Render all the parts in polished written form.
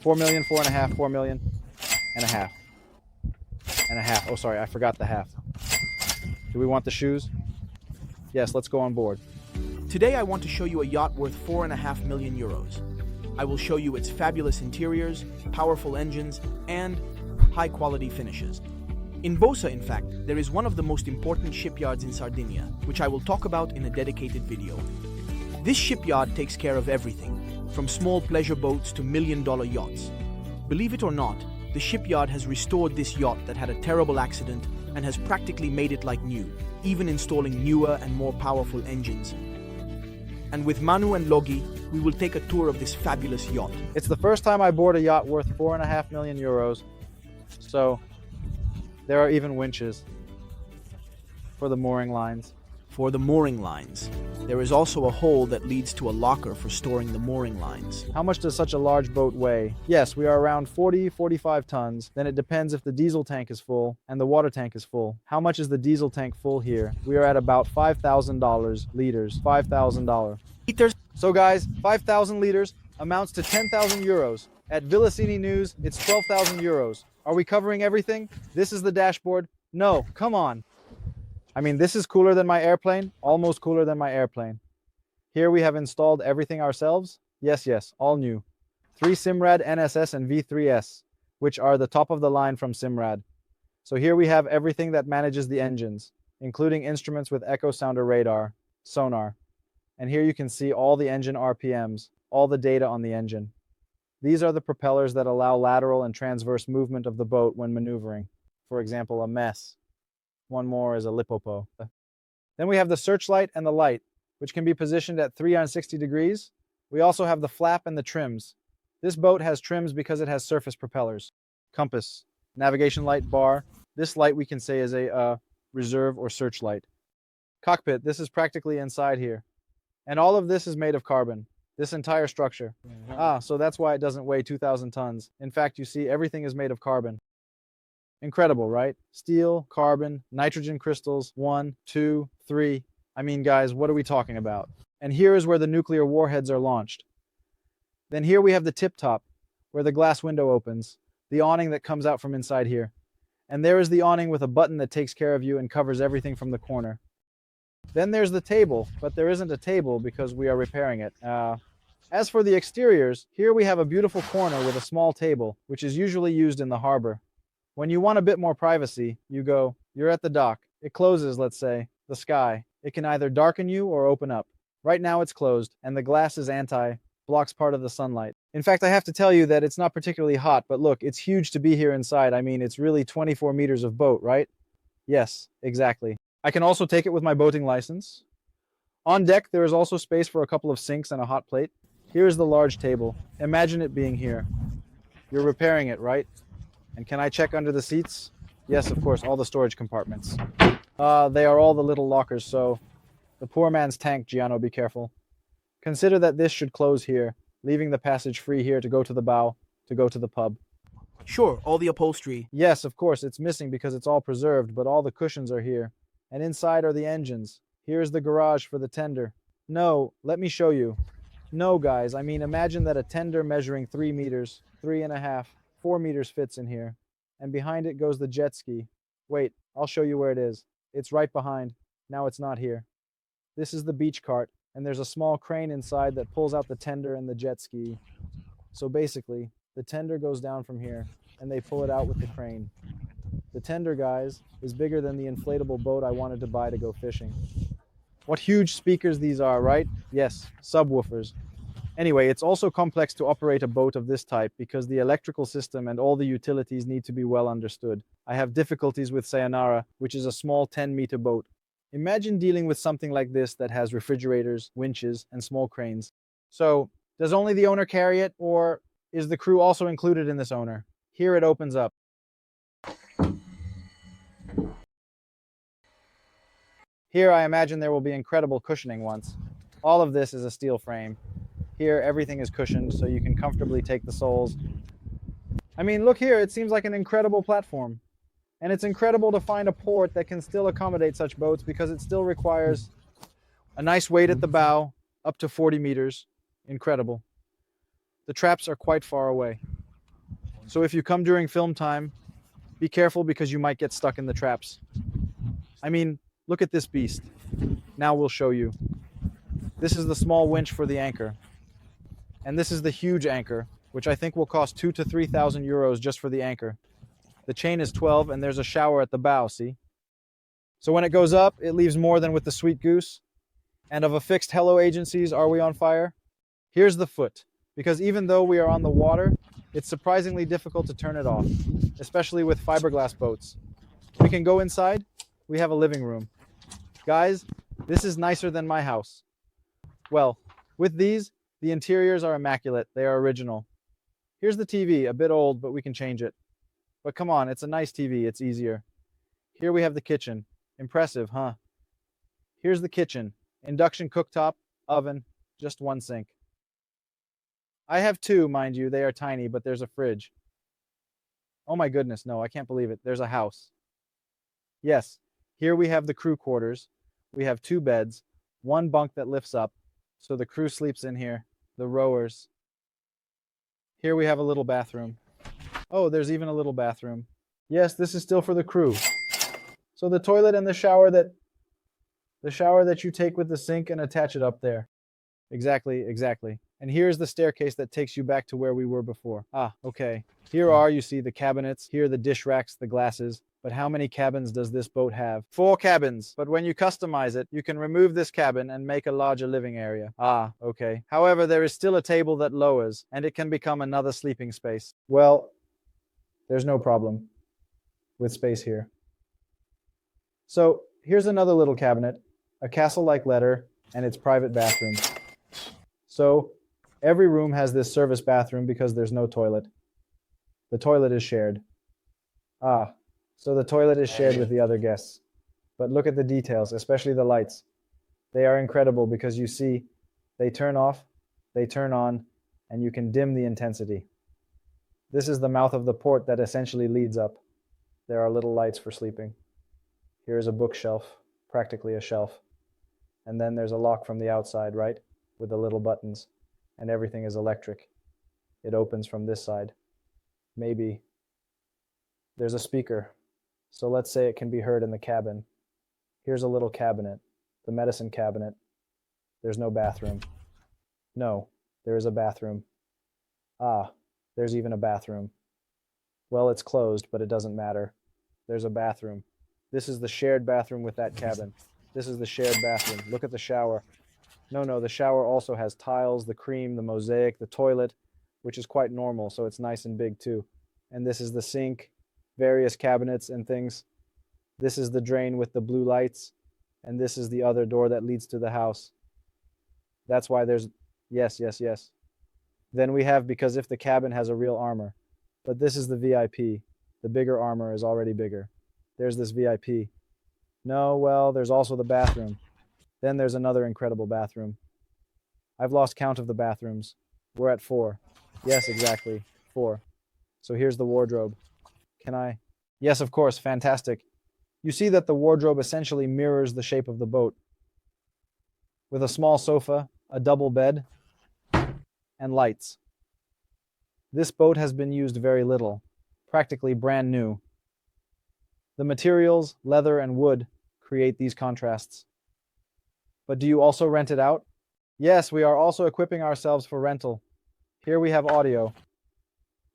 4 million, 4.5, 4 million, and a half. And a half. Oh, sorry, I forgot the half. Do we want the shoes? Yes, let's go on board. Today I want to show you a yacht worth 4.5 million euros. I will show you its fabulous interiors, powerful engines, and high-quality finishes. In Bosa, in fact, there is one of the most important shipyards in Sardinia, which I will talk about in a dedicated video. This shipyard takes care of everything, from small pleasure boats to million-dollar yachts. Believe it or not, the shipyard has restored this yacht that had a terrible accident and has practically made it like new, even installing newer and more powerful engines. And with Manu and Logi, we will take a tour of this fabulous yacht. It's the first time I board a yacht worth 4.5 million euros, so there are even winches for the mooring lines. For the mooring lines, there is also a hole that leads to a locker for storing the mooring lines. How much does such a large boat weigh? Yes, we are around 40-45 tons. Then it depends if the diesel tank is full and the water tank is full. How much is the diesel tank full here? We are at about $5,000 liters. $5,000. Liters. So guys, 5,000 liters amounts to 10,000 euros. At Villasini News, it's 12,000 euros. Are we covering everything? This is the dashboard. No, come on. I mean, this is cooler than my airplane, almost cooler than my airplane. Here we have installed everything ourselves. Yes, all new. 3 Simrad NSS and V3S, which are the top of the line from Simrad. So here we have everything that manages the engines, including instruments with echo sounder radar, sonar. And here you can see all the engine RPMs, all the data on the engine. These are the propellers that allow lateral and transverse movement of the boat when maneuvering. For example, a mess. One more is a lipopo. Then we have the searchlight and the light, which can be positioned at 360 degrees. We also have the flap and the trims. This boat has trims because it has surface propellers. Compass, navigation light, bar. This light we can say is a reserve or searchlight. Cockpit, this is practically inside here. And all of this is made of carbon, this entire structure. So that's why it doesn't weigh 2,000 tons. In fact, you see everything is made of carbon. Incredible, right? Steel, carbon, nitrogen crystals, 1, 2, 3. I mean, guys, what are we talking about? And here is where the nuclear warheads are launched. Then here we have the tip top, where the glass window opens, the awning that comes out from inside here. And there is the awning with a button that takes care of you and covers everything from the corner. Then there's the table, but there isn't a table because we are repairing it. As for the exteriors, here we have a beautiful corner with a small table, which is usually used in the harbor. When you want a bit more privacy, you're at the dock. It closes, let's say, the sky. It can either darken you or open up. Right now it's closed, and the glass is blocks part of the sunlight. In fact, I have to tell you that it's not particularly hot, but look, it's huge to be here inside. I mean, it's really 24 meters of boat, right? Yes, exactly. I can also take it with my boating license. On deck, there is also space for a couple of sinks and a hot plate. Here is the large table. Imagine it being here. You're repairing it, right? And can I check under the seats? Yes, of course, all the storage compartments. They are all the little lockers, so the poor man's tank, Giano, be careful. Consider that this should close here, leaving the passage free here to go to the bow, to go to the pub. Sure, all the upholstery. Yes, of course, it's missing because it's all preserved, but all the cushions are here. And inside are the engines. Here's the garage for the tender. No, let me show you. No, guys, I mean, imagine that a tender measuring 3 meters, 3.5, 4 meters fits in here. And behind it goes the jet ski. Wait, I'll show you where it is. It's right behind. Now it's not here. This is the beach cart, and there's a small crane inside that pulls out the tender and the jet ski. So basically, the tender goes down from here, and they pull it out with the crane. The tender, guys, is bigger than the inflatable boat I wanted to buy to go fishing. What huge speakers these are, right? Yes, subwoofers. Anyway, it's also complex to operate a boat of this type because the electrical system and all the utilities need to be well understood. I have difficulties with Sayonara, which is a small 10-meter boat. Imagine dealing with something like this that has refrigerators, winches, and small cranes. So, does only the owner carry it, or is the crew also included in this owner? Here it opens up. Here I imagine there will be incredible cushioning once. All of this is a steel frame. Here everything is cushioned so you can comfortably take the soles. I mean, look here, it seems like an incredible platform. And it's incredible to find a port that can still accommodate such boats because it still requires a nice weight at the bow, up to 40 meters. Incredible. The traps are quite far away. So if you come during film time, be careful because you might get stuck in the traps. I mean, look at this beast. Now we'll show you. This is the small winch for the anchor. And this is the huge anchor, which I think will cost 2,000 to 3,000 euros just for the anchor. The chain is 12 and there's a shower at the bow, see? So when it goes up, it leaves more than with the Sweet Goose. And of a fixed hello agencies, are we on fire? Here's the foot, because even though we are on the water, it's surprisingly difficult to turn it off, especially with fiberglass boats. We can go inside. We have a living room. Guys, this is nicer than my house. Well, with these, the interiors are immaculate. They are original. Here's the TV, a bit old, but we can change it. But come on, it's a nice TV. It's easier. Here we have the kitchen. Impressive, huh? Here's the kitchen. Induction cooktop, oven, just one sink. I have two, mind you. They are tiny, but there's a fridge. Oh my goodness, no, I can't believe it. There's a house. Yes, here we have the crew quarters. We have two beds, one bunk that lifts up, so the crew sleeps in here, the rowers. Here we have a little bathroom. Oh, there's even a little bathroom. Yes, this is still for the crew. So the toilet and the shower that you take with the sink and attach it up there. Exactly. And here's the staircase that takes you back to where we were before. Ah, okay. Here are, you see, the cabinets. Here are the dish racks, the glasses. But how many cabins does this boat have? 4 cabins. But when you customize it, you can remove this cabin and make a larger living area. Ah, okay. However, there is still a table that lowers, and it can become another sleeping space. Well, there's no problem with space here. So here's another little cabinet, a castle-like letter, and its private bathroom. So every room has this service bathroom because there's no toilet. The toilet is shared. Ah, so the toilet is shared with the other guests. But look at the details, especially the lights. They are incredible because you see, they turn off, they turn on, and you can dim the intensity. This is the mouth of the port that essentially leads up. There are little lights for sleeping. Here's a bookshelf, practically a shelf. And then there's a lock from the outside, right? With the little buttons. And everything is electric. It opens from this side. Maybe. There's a speaker. So let's say it can be heard in the cabin. Here's a little cabinet, the medicine cabinet. There's no bathroom. No, there is a bathroom. Ah, there's even a bathroom. Well, it's closed, but it doesn't matter. There's a bathroom. This is the shared bathroom with that cabin. This is the shared bathroom. Look at the shower. No, the shower also has tiles, the cream, the mosaic, the toilet, which is quite normal, so it's nice and big too. And this is the sink, various cabinets and things. This is the drain with the blue lights, and this is the other door that leads to the house. That's why there's... Yes. Then we have because if the cabin has a real armor. But this is the VIP. The bigger armor is already bigger. There's this VIP. No, well, there's also the bathroom. Then there's another incredible bathroom. I've lost count of the bathrooms. We're at 4. Yes, exactly. 4. So here's the wardrobe. Can I? Yes, of course. Fantastic. You see that the wardrobe essentially mirrors the shape of the boat. With a small sofa, a double bed, and lights. This boat has been used very little. Practically brand new. The materials, leather and wood, create these contrasts. But do you also rent it out? Yes, we are also equipping ourselves for rental. Here we have audio.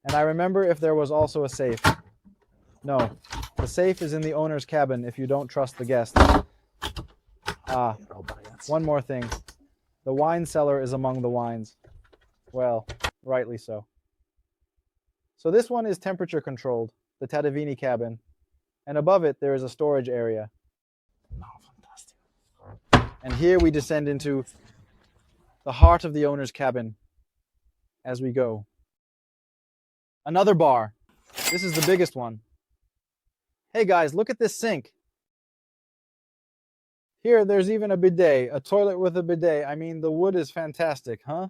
And I remember if there was also a safe. No, the safe is in the owner's cabin if you don't trust the guests. Ah, one more thing. The wine cellar is among the wines. Well, rightly so. So this one is temperature controlled, the Tadavini cabin. And above it, there is a storage area. And here we descend into the heart of the owner's cabin as we go. Another bar. This is the biggest one. Hey guys, look at this sink. Here, there's even a bidet, a toilet with a bidet. I mean, the wood is fantastic, huh?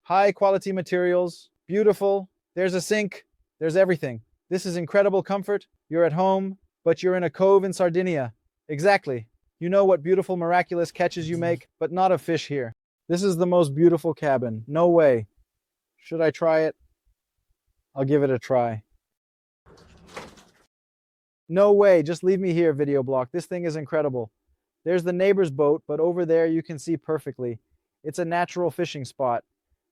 High quality materials, beautiful. There's a sink, there's everything. This is incredible comfort. You're at home, but you're in a cove in Sardinia. Exactly. You know what beautiful, miraculous catches you make, but not of fish here. This is the most beautiful cabin. No way. Should I try it? I'll give it a try. No way, just leave me here, video block. This thing is incredible. There's the neighbor's boat, but over there you can see perfectly. It's a natural fishing spot.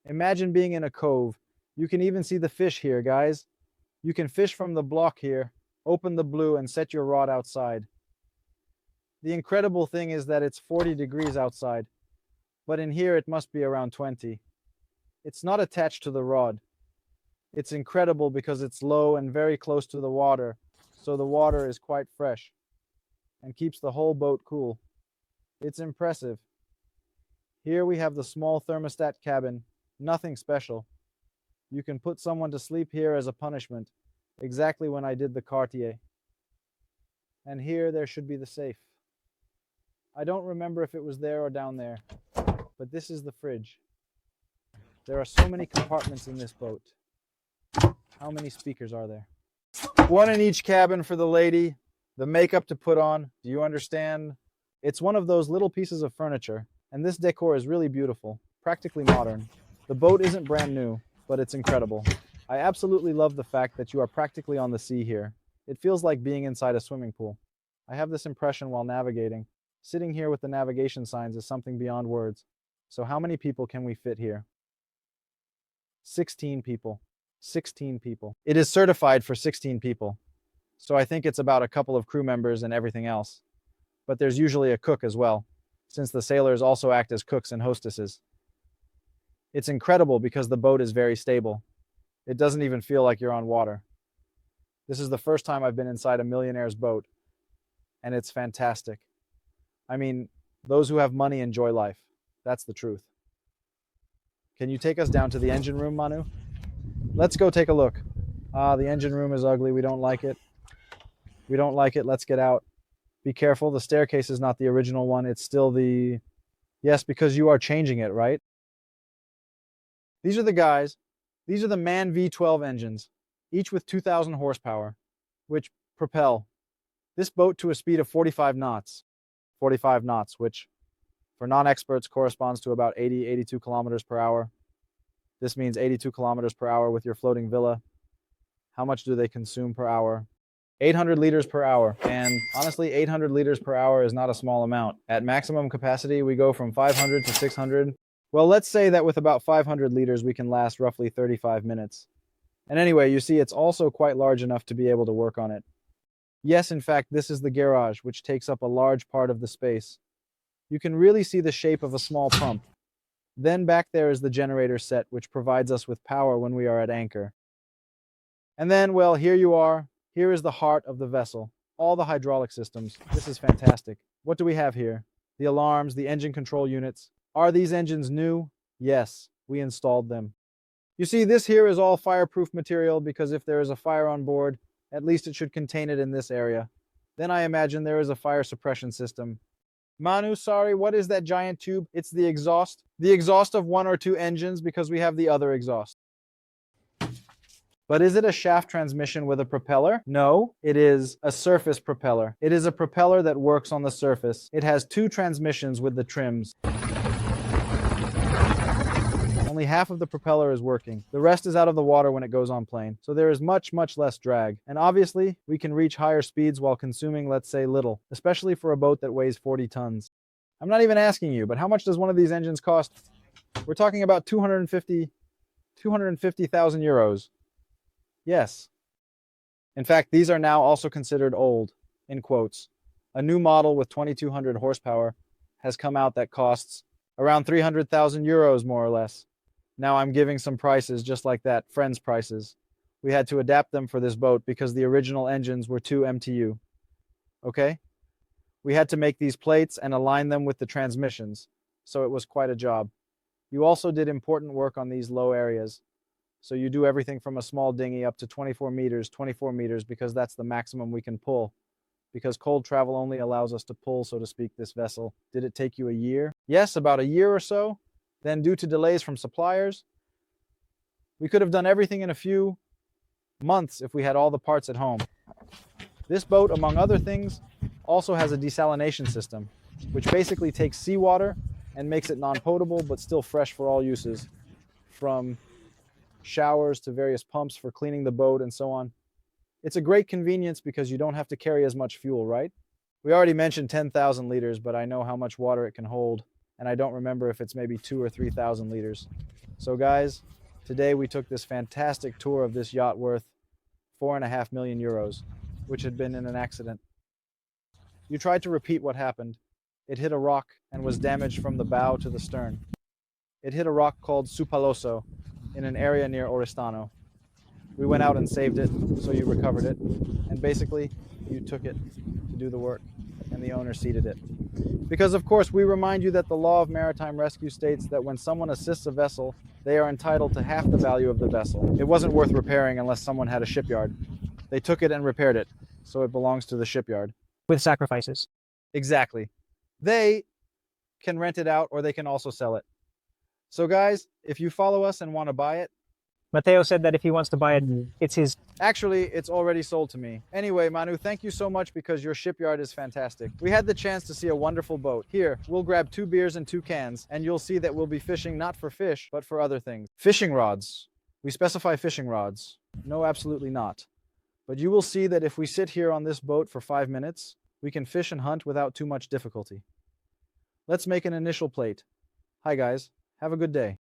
Imagine being in a cove. You can even see the fish here, guys. You can fish from the block here, open the blue, and set your rod outside. The incredible thing is that it's 40 degrees outside, but in here it must be around 20. It's not attached to the rod. It's incredible because it's low and very close to the water, so the water is quite fresh and keeps the whole boat cool. It's impressive. Here we have the small thermostat cabin, nothing special. You can put someone to sleep here as a punishment, exactly when I did the Cartier. And here there should be the safe. I don't remember if it was there or down there, but this is the fridge. There are so many compartments in this boat. How many speakers are there? One in each cabin for the lady, the makeup to put on. Do you understand? It's one of those little pieces of furniture, and this decor is really beautiful, practically modern. The boat isn't brand new, but it's incredible. I absolutely love the fact that you are practically on the sea here. It feels like being inside a swimming pool. I have this impression while navigating. Sitting here with the navigation signs is something beyond words. So how many people can we fit here? 16 people. 16 people. It is certified for 16 people. So I think it's about a couple of crew members and everything else. But there's usually a cook as well, since the sailors also act as cooks and hostesses. It's incredible because the boat is very stable. It doesn't even feel like you're on water. This is the first time I've been inside a millionaire's boat, and it's fantastic. I mean, those who have money enjoy life. That's the truth. Can you take us down to the engine room, Manu? Let's go take a look. The engine room is ugly. We don't like it. We don't like it. Let's get out. Be careful. The staircase is not the original one. It's still the... Yes, because you are changing it, right? These are the guys. These are the MAN V12 engines, each with 2,000 horsepower, which propel this boat to a speed of 45 knots. 45 knots, which for non-experts corresponds to about 82 kilometers per hour. This means 82 kilometers per hour with your floating villa. How much do they consume per hour? 800 liters per hour. And honestly, 800 liters per hour is not a small amount. At maximum capacity, we go from 500 to 600. Well, let's say that with about 500 liters, we can last roughly 35 minutes. And anyway, you see, it's also quite large enough to be able to work on it. Yes, in fact, this is the garage, which takes up a large part of the space. You can really see the shape of a small pump. Then back there is the generator set, which provides us with power when we are at anchor. And then, well, here you are. Here is the heart of the vessel. All the hydraulic systems. This is fantastic. What do we have here? The alarms, the engine control units. Are these engines new? Yes, we installed them. You see, this here is all fireproof material because if there is a fire on board, at least it should contain it in this area. Then I imagine there is a fire suppression system. Manu, sorry, what is that giant tube? It's the exhaust. The exhaust of one or two engines because we have the other exhaust. But is it a shaft transmission with a propeller? No, it is a surface propeller. It is a propeller that works on the surface. It has two transmissions with the trims. Only half of the propeller is working. The rest is out of the water when it goes on plane. So there is much, much less drag. And obviously, we can reach higher speeds while consuming, let's say, little, especially for a boat that weighs 40 tons. I'm not even asking you, but how much does one of these engines cost? We're talking about 250,000 euros. Yes. In fact, these are now also considered old, in quotes. A new model with 2,200 horsepower has come out that costs around 300,000 euros, more or less. Now I'm giving some prices just like that, friends' prices. We had to adapt them for this boat because the original engines were 2 MTU. Okay? We had to make these plates and align them with the transmissions, so it was quite a job. You also did important work on these low areas. So you do everything from a small dinghy up to 24 meters because that's the maximum we can pull. Because cold travel only allows us to pull, so to speak, this vessel. Did it take you a year? Yes, about a year or so. Then due to delays from suppliers, we could have done everything in a few months if we had all the parts at home. This boat, among other things, also has a desalination system, which basically takes seawater and makes it non-potable but still fresh for all uses, from showers to various pumps for cleaning the boat and so on. It's a great convenience because you don't have to carry as much fuel, right? We already mentioned 10,000 liters, but I know how much water it can hold, and I don't remember if it's maybe 2,000 or 3,000 liters. So guys, today we took this fantastic tour of this yacht worth 4.5 million euros, which had been in an accident. You tried to repeat what happened. It hit a rock and was damaged from the bow to the stern. It hit a rock called Supaloso in an area near Oristano. We went out and saved it, so you recovered it, and basically you took it to do the work, and the owner ceded it. Because of course we remind you that the law of maritime rescue states that when someone assists a vessel, they are entitled to half the value of the vessel. It wasn't worth repairing unless someone had a shipyard. They took it and repaired it, so it belongs to the shipyard. With sacrifices. Exactly. They can rent it out or they can also sell it. So guys, if you follow us and want to buy it, Matteo said that if he wants to buy it, it's his. actually, it's already sold to me. Anyway, Manu, thank you so much because your shipyard is fantastic. We had the chance to see a wonderful boat. Here, we'll grab 2 beers and 2 cans, and you'll see that we'll be fishing not for fish, but for other things. Fishing rods. We specify fishing rods. No, absolutely not. But you will see that if we sit here on this boat for 5 minutes, we can fish and hunt without too much difficulty. Let's make an initial plate. Hi guys, have a good day.